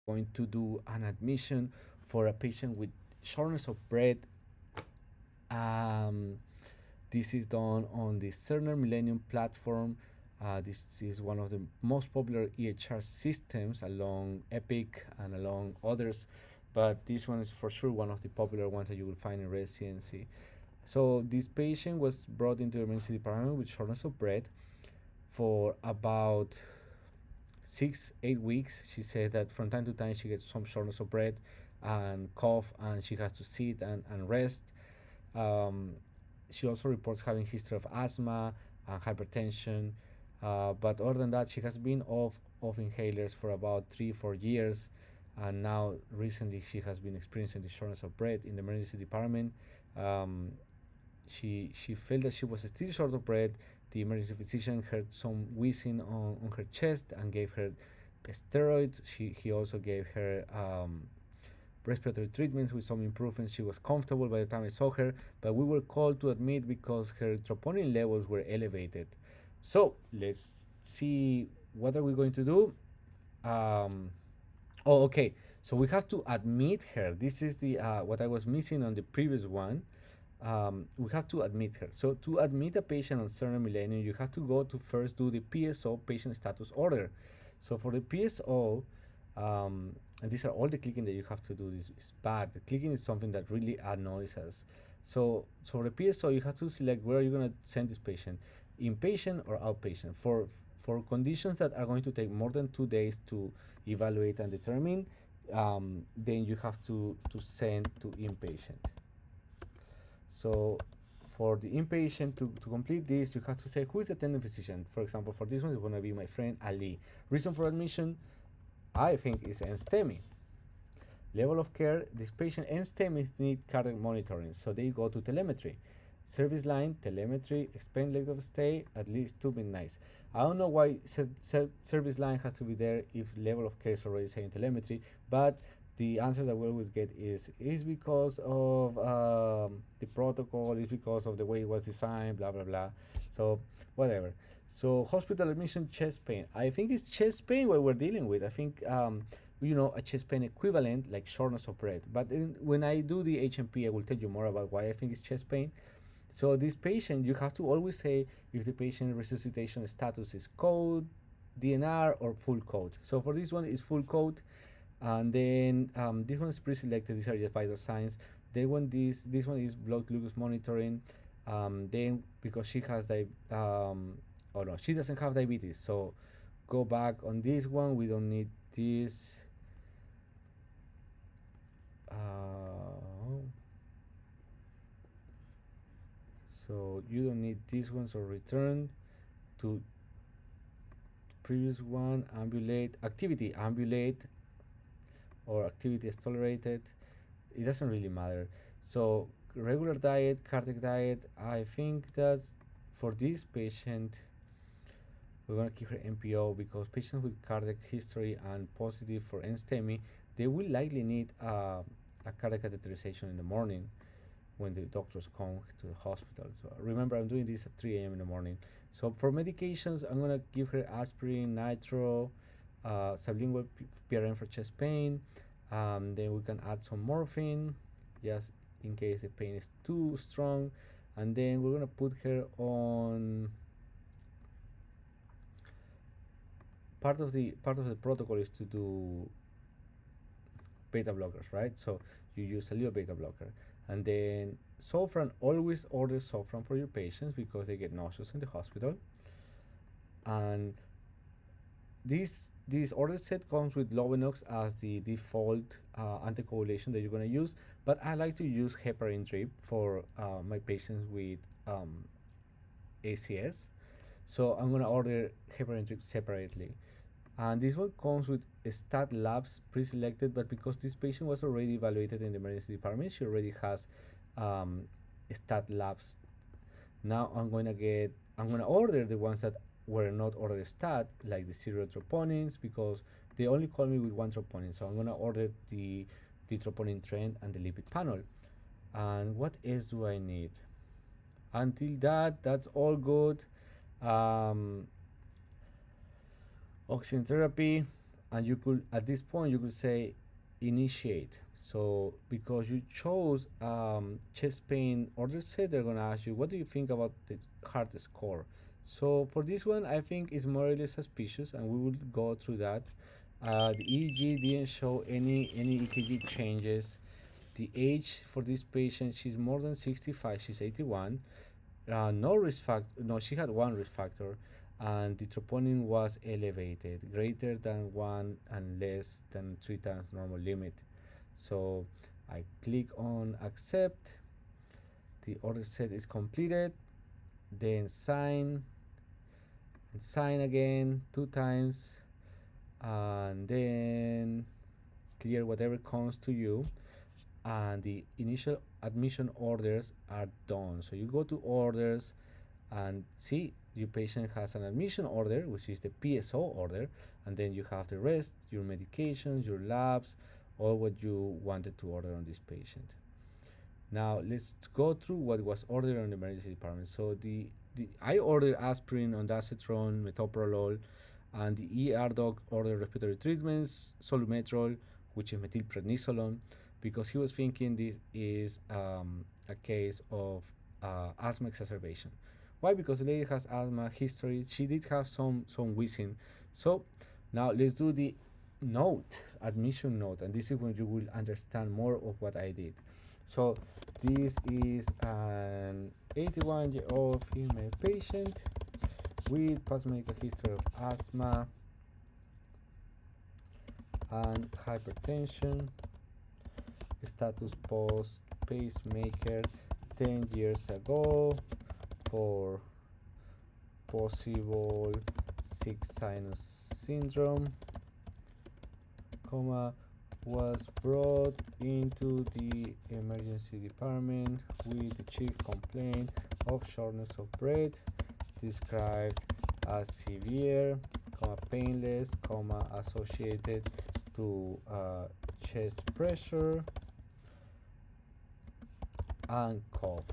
going to do an admission for a patient with shortness of breath. Um, this is done on the Cerner Millennium platform. This is one of the most popular EHR systems along Epic and along others, but this one is for sure one of the popular ones that you will find in residency. So this patient was brought into the emergency department with shortness of breath for about 8 weeks. She said that from time to time she gets some shortness of breath and cough, and she has to sit and rest. Um, she also reports having history of asthma and hypertension. But other than that, she has been off inhalers for about 3 4 years, and now recently she has been experiencing the shortness of breath in the emergency department. Um, she felt that she was still short of breath. The emergency physician heard some wheezing on her chest and gave her steroids. He also gave her respiratory treatments with some improvements. She was comfortable by the time I saw her, but we were called to admit because her troponin levels were elevated. So let's see what are we going to do. Um, oh, okay. So we have to admit her. This is the what I was missing on the previous one. We have to admit her. So to admit a patient on Cerner Millennium, you have to go to first do the PSO, patient status order. So for the PSO, and these are all the clicking that you have to do. This is bad. The clicking is something that really annoys us. So for the PSO, you have to select where you're going to send this patient, inpatient or outpatient. For conditions that are going to take more than 2 days to evaluate and determine, then you have to send to inpatient. So for the inpatient to complete this, you have to say who is the attending physician. For example, for this one, it's going to be my friend Ali. Reason for admission, I think, is NSTEMI. Level of care, this patient and STEMIs need cardiac monitoring, so they go to telemetry. Service line, telemetry, expand length of stay, at least 2 midnights. I don't know why service line has to be there if level of care is already saying telemetry, but the answer that we always get is because of the protocol, is because of the way it was designed, blah blah blah. So whatever. So hospital admission, chest pain. I think it's chest pain what we're dealing with. I think a chest pain equivalent like shortness of breath. But when I do the HMP, I will tell you more about why I think it's chest pain. So this patient, you have to always say if the patient resuscitation status is code, DNR, or full code. So for this one, it's full code, and then this one is pre-selected. These are just vital signs. This one is blood glucose monitoring. Then because she has oh no, she doesn't have diabetes. So go back on this one. We don't need this. So you don't need this one. So return to previous one. Ambulate activity, ambulate, or activity is tolerated. It doesn't really matter. So regular diet, cardiac diet. I think that for this patient, we're gonna keep her NPO because patients with cardiac history and positive for NSTEMI, they will likely need a cardiac catheterization in the morning when the doctors come to the hospital. So remember, I'm doing this at 3 a.m. in the morning. So for medications, I'm gonna give her aspirin, nitro, sublingual PRN for chest pain. Then we can add some morphine, just in case the pain is too strong. And then we're gonna put her on part of the protocol is to do beta blockers, right? So you use a little beta blocker, and then Sofran, always order Sofran for your patients because they get nauseous in the hospital. And this order set comes with Lovenox as the default anticoagulation that you're going to use, but I like to use heparin drip for my patients with ACS. So I'm going to order heparin drip separately. And this one comes with stat labs pre-selected, but because this patient was already evaluated in the emergency department, she already has stat labs. Now I'm gonna order the ones that were not ordered stat, like the serial troponins, because they only call me with one troponin. So I'm gonna order the troponin trend and the lipid panel. And what else do I need? Until that's all good. Um, Oxygen therapy. and you could, at this point you could say initiate. So because you chose chest pain order set, they're gonna ask you, what do you think about the heart score? So for this one, I think it's more or less suspicious, and we will go through that. The EEG didn't show any EKG changes. The age for this patient, she's more than 65, she's 81. No risk factor, no, she had one risk factor, and the troponin was elevated, greater than 1 and less than 3 times normal limit. So I click on accept, the order set is completed, then sign, and sign again 2 times, and then clear whatever comes to you, and the initial admission orders are done. So you go to orders and see your patient has an admission order, which is the PSO order, and then you have the rest, your medications, your labs, all what you wanted to order on this patient. Now let's go through what was ordered on the emergency department. So the I ordered aspirin, ondansetron, metoprolol, and the ER doc ordered respiratory treatments, solumetrol, which is methylprednisolone, because he was thinking this is a case of asthma exacerbation. Why? Because the lady has asthma history. She did have some wheezing. So now let's do the note, admission note, and this is when you will understand more of what I did. So this is an 81-year-old female patient with past medical history of asthma and hypertension. Status post pacemaker 10 years ago for possible six sinus syndrome, comma, was brought into the emergency department with the chief complaint of shortness of breath, described as severe, comma, painless, comma, associated to chest pressure and cough.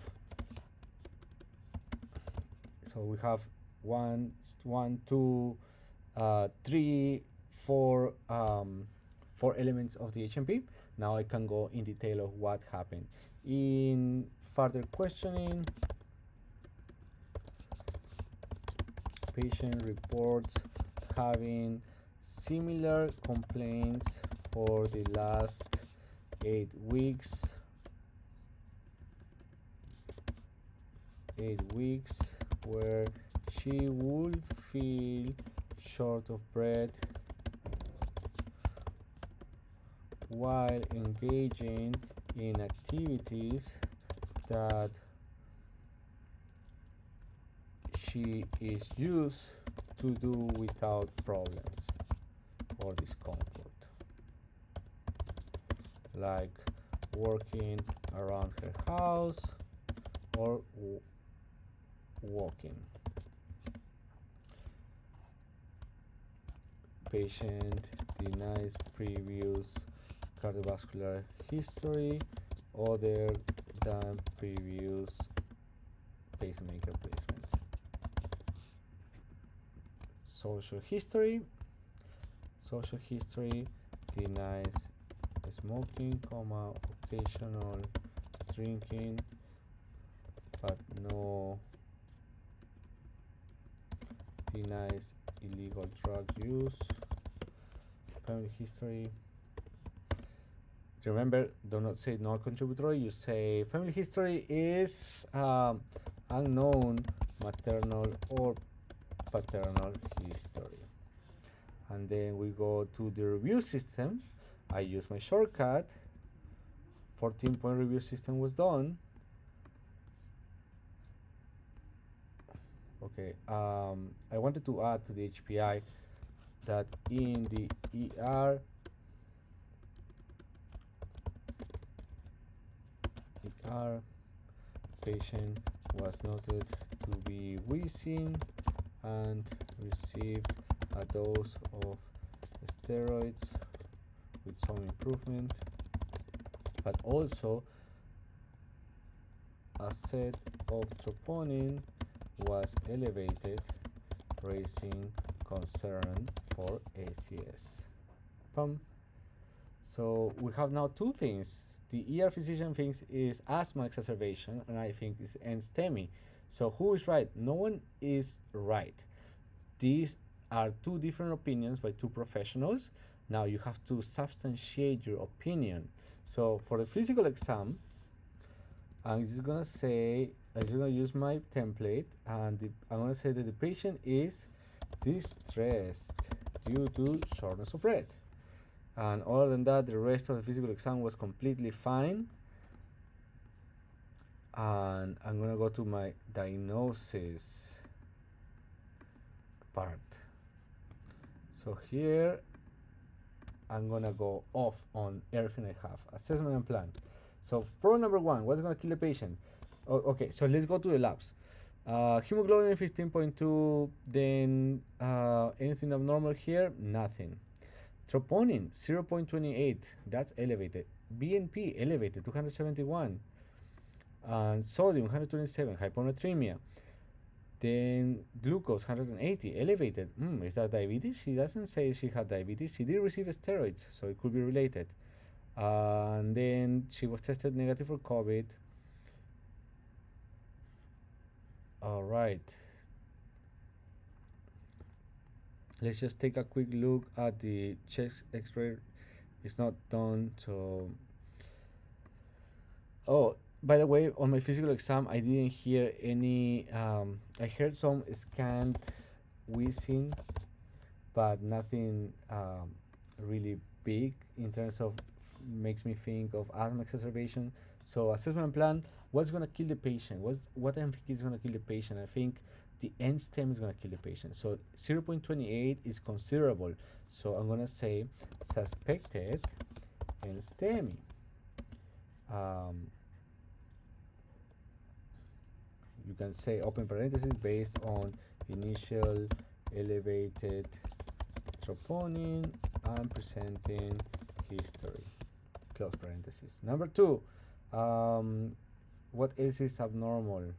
So we have one, two, three, four, four elements of the HMP. Now I can go in detail of what happened. In further questioning, patient reports having similar complaints for the last 8 weeks. 8 weeks where she would feel short of breath while engaging in activities that she is used to do without problems or discomfort, like working around her house or walking. Patient denies previous cardiovascular history other than previous pacemaker placement. Social history. Social history denies smoking, comma, occasional drinking, but no, denies illegal drug use. Family history. Remember, do not say non contributory. You say family history is unknown maternal or paternal history. And then we go to the review system. I use my shortcut. 14-point review system was done. Okay, I wanted to add to the HPI that in the ER patient was noted to be wheezing and received a dose of steroids with some improvement, but also a set of troponin was elevated, raising concern for ACS. Pum. So we have now two things. The ER physician thinks is asthma exacerbation, and I think it's NSTEMI. So who is right? No one is right. These are two different opinions by two professionals. Now you have to substantiate your opinion. So for the physical exam, I'm just gonna say, I'm just gonna use my template, and I'm gonna say that the patient is distressed due to shortness of breath. And other than that, the rest of the physical exam was completely fine. And I'm gonna go to my diagnosis part. So here I'm gonna go off on everything I have. Assessment and plan. So problem number one, what's gonna kill the patient? Oh, okay, so let's go to the labs. Hemoglobin 15.2, then anything abnormal here? Nothing. Troponin 0.28, that's elevated. BNP elevated 271. And sodium 127, hyponatremia. Then glucose 180, elevated. Is that diabetes? She doesn't say she had diabetes. She did receive steroids, so it could be related. And then she was tested negative for COVID. All right. Let's just take a quick look at the chest x-ray. It's not done, so... Oh, by the way, on my physical exam, I didn't hear any... I heard some scant wheezing, but nothing really big in terms of makes me think of asthma exacerbation. So assessment plan, what's gonna kill the patient? What I think is gonna kill the patient? I think the end stem is gonna kill the patient. So 0.28 is considerable. So I'm gonna say suspected end STEMI. You can say open parenthesis based on initial elevated troponin and presenting history, close parenthesis. Number two, what else is abnormal?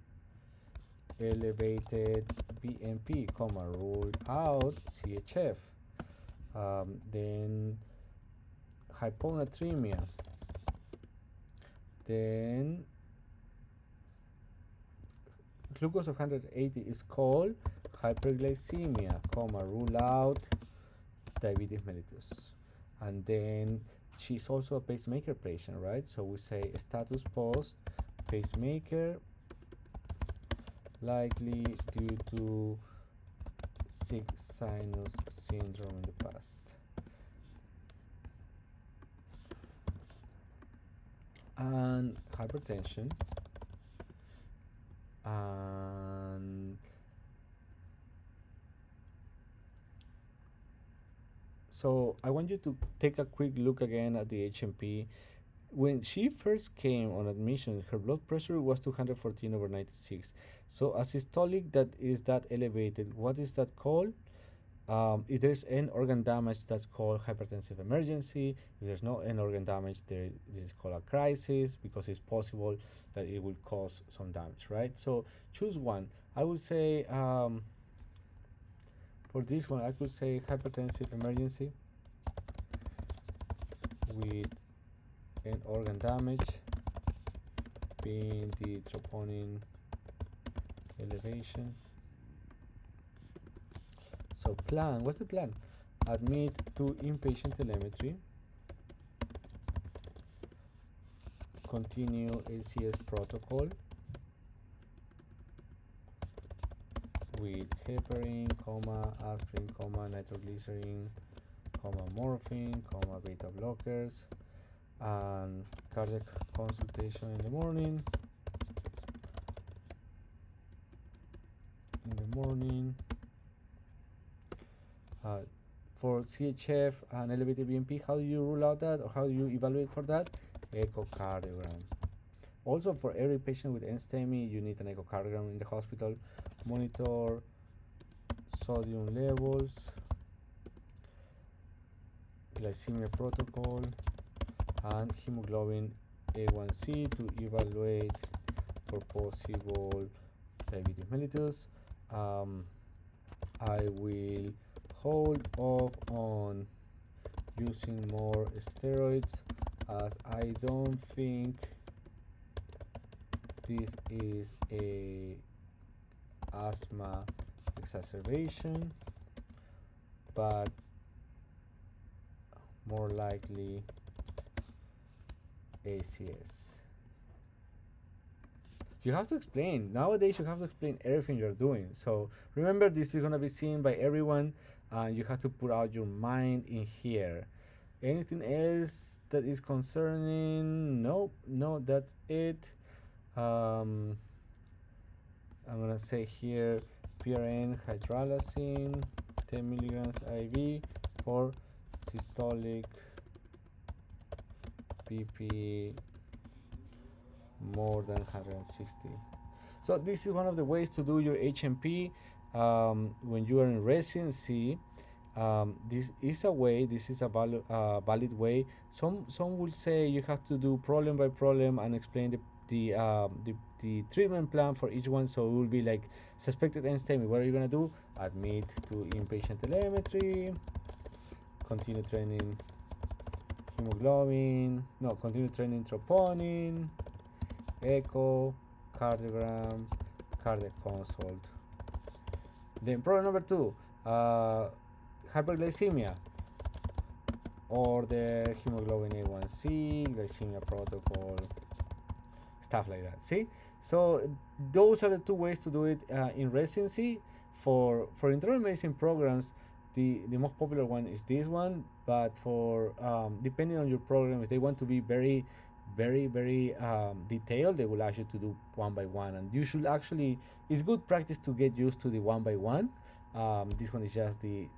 Elevated BNP, comma, ruled out CHF. Then hyponatremia. Then glucose of 180 is called hyperglycemia, comma, rule out diabetes mellitus. And then she's also a pacemaker patient, right? So we say status post pacemaker, likely due to sick sinus syndrome in the past. And hypertension. And so I want you to take a quick look again at the HMP. When she first came on admission, her blood pressure was 214/96. So a systolic that is that elevated, what is that called? If there's an organ damage, that's called hypertensive emergency. If there's no end organ damage, this is called a crisis, because it's possible that it will cause some damage, right? So choose one. I would say for this one, I could say hypertensive emergency with end organ damage being the troponin elevation. So plan, what's the plan? Admit to inpatient telemetry, continue ACS protocol with heparin, comma, aspirin, comma, nitroglycerin, comma, morphine, comma, beta blockers, and cardiac consultation in the morning. For CHF and elevated BNP, how do you rule out that, or how do you evaluate for that? Echocardiogram. Also, for every patient with NSTEMI, you need an echocardiogram in the hospital. Monitor sodium levels, glycemia protocol, and hemoglobin A1C to evaluate for possible diabetes mellitus. I will hold off on using more steroids, as I don't think this is a asthma exacerbation, but more likely ACS. You have to explain. Nowadays, you have to explain everything you're doing. So remember, this is gonna be seen by everyone, and you have to put out your mind in here. Anything else that is concerning? Nope, no, that's it. Um, I'm gonna say here PRN hydralazine 10 milligrams IV for systolic BP more than 160. So this is one of the ways to do your HMP when you are in residency. This is a way. This is a valid way. Some will say you have to do problem by problem and explain the treatment plan for each one. So it will be like suspected end-stage. What are you gonna do? Admit to inpatient telemetry. Continue training hemoglobin. No, continue training troponin. Echo, cardiogram, cardiac consult. Then problem number 2, hyperglycemia, order hemoglobin A1C, glycemia protocol, stuff like that. See, so those are the two ways to do it in residency. For internal medicine programs, the most popular one is this one, but for depending on your program, if they want to be very detailed, they will ask you to do one by one, and you should actually, it's good practice to get used to the one by one. This one is just the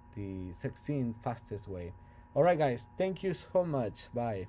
succinct fastest way. All right guys, thank you so much. Bye.